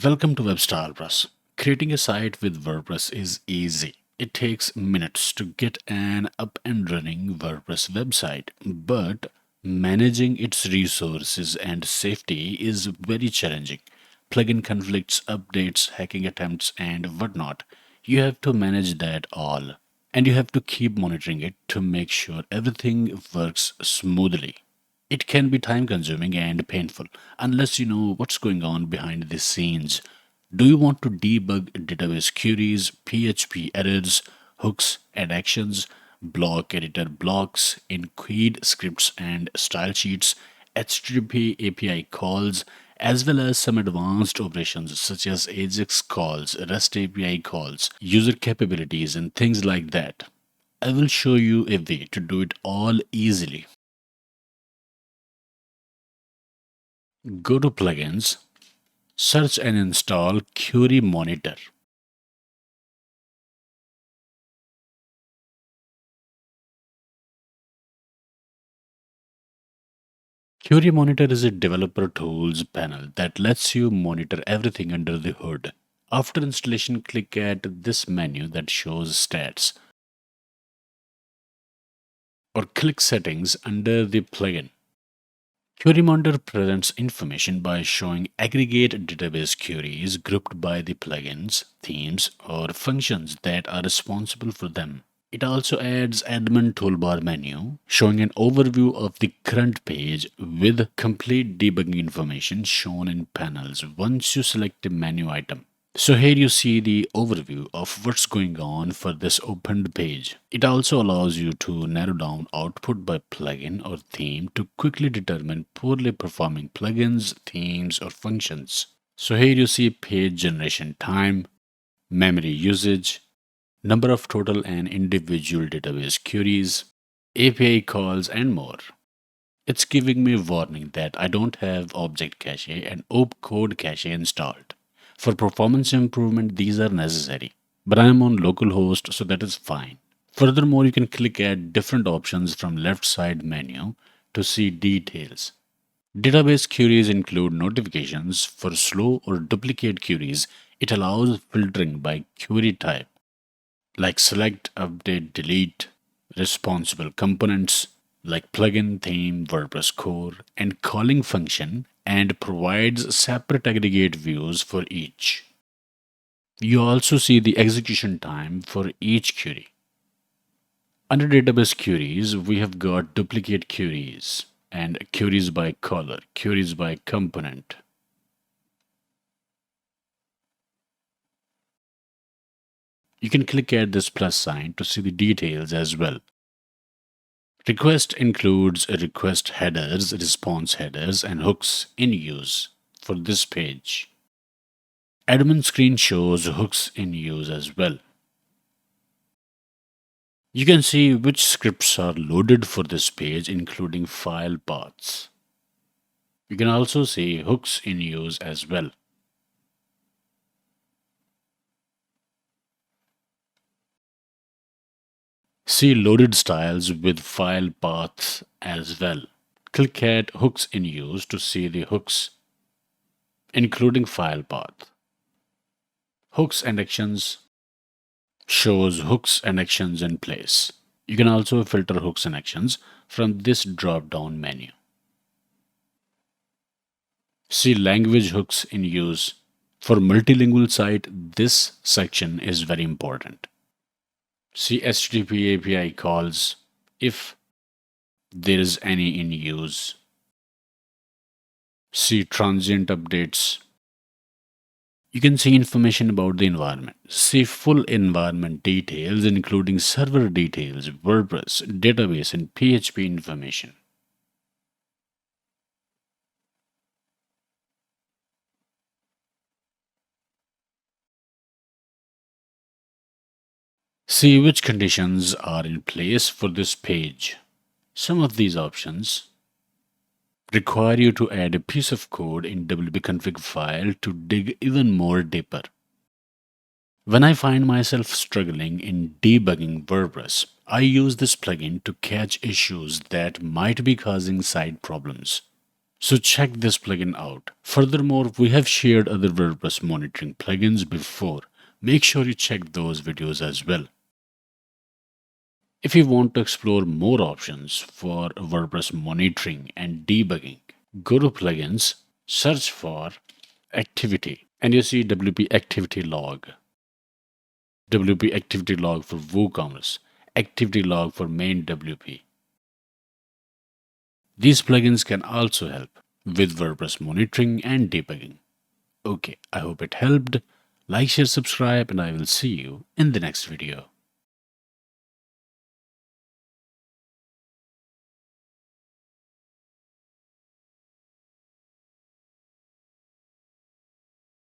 Welcome to WebStylePress. Creating a site with WordPress is easy. It takes minutes to get an up and running WordPress website, but managing its resources and safety is very challenging. Plugin conflicts, updates, hacking attempts, and whatnot. You have to manage that all. And you have to keep monitoring it to make sure everything works smoothly. It can be time consuming and painful unless you know what's going on behind the scenes. Do you want to debug database queries, PHP errors, hooks and actions, block editor blocks, enqueued scripts and style sheets, HTTP API calls, as well as some advanced operations such as Ajax calls, REST API calls, user capabilities, and things like that? I will show you a way to do it all easily. Go to Plugins, search and install Query Monitor. Query Monitor is a developer tools panel that lets you monitor everything under the hood. After installation, click at this menu that shows stats or click settings under the plugin. Query Monitor presents information by showing aggregate database queries grouped by the plugins, themes, or functions that are responsible for them. It also adds admin toolbar menu showing an overview of the current page with complete debugging information shown in panels once you select a menu item. So here you see the overview of what's going on for this opened page. It also allows you to narrow down output by plugin or theme to quickly determine poorly performing plugins, themes, or functions. So here you see page generation time, memory usage, number of total and individual database queries, API calls, and more. It's giving me a warning that I don't have object cache and opcode cache installed. For performance improvement, these are necessary, but I am on localhost, so that is fine. Furthermore, you can click at different options from left side menu to see details. Database queries include notifications. For slow or duplicate queries, it allows filtering by query type like select, update, delete, responsible components like plugin, theme, WordPress core, and calling function, and provides separate aggregate views for each. You also see the execution time for each query. Under database queries, we have got duplicate queries and queries by caller, queries by component. You can click at this plus sign to see the details as well. Request includes request headers, response headers, and hooks in use for this page. Admin screen shows hooks in use as well. You can see which scripts are loaded for this page, including file paths. You can also see hooks in use as well. See loaded styles with file paths as well. Click at hooks in use to see the hooks, including file path. Hooks and actions shows hooks and actions in place. You can also filter hooks and actions from this drop down menu. See language hooks in use. For multilingual site, this section is very important. See HTTP API calls if there is any in use. See transient updates. You can see information about the environment. See full environment details, including server details, WordPress, database, and PHP information. See which conditions are in place for this page. Some of these options require you to add a piece of code in wp-config file to dig even more deeper. When I find myself struggling in debugging WordPress, I use this plugin to catch issues that might be causing site problems. So check this plugin out. Furthermore, we have shared other WordPress monitoring plugins before. Make sure you check those videos as well. If you want to explore more options for WordPress monitoring and debugging, go to plugins, search for activity, and you see WP activity log. WP activity log for WooCommerce, activity log for main WP. These plugins can also help with WordPress monitoring and debugging. Okay, I hope it helped. Like, share, subscribe, and I will see you in the next video.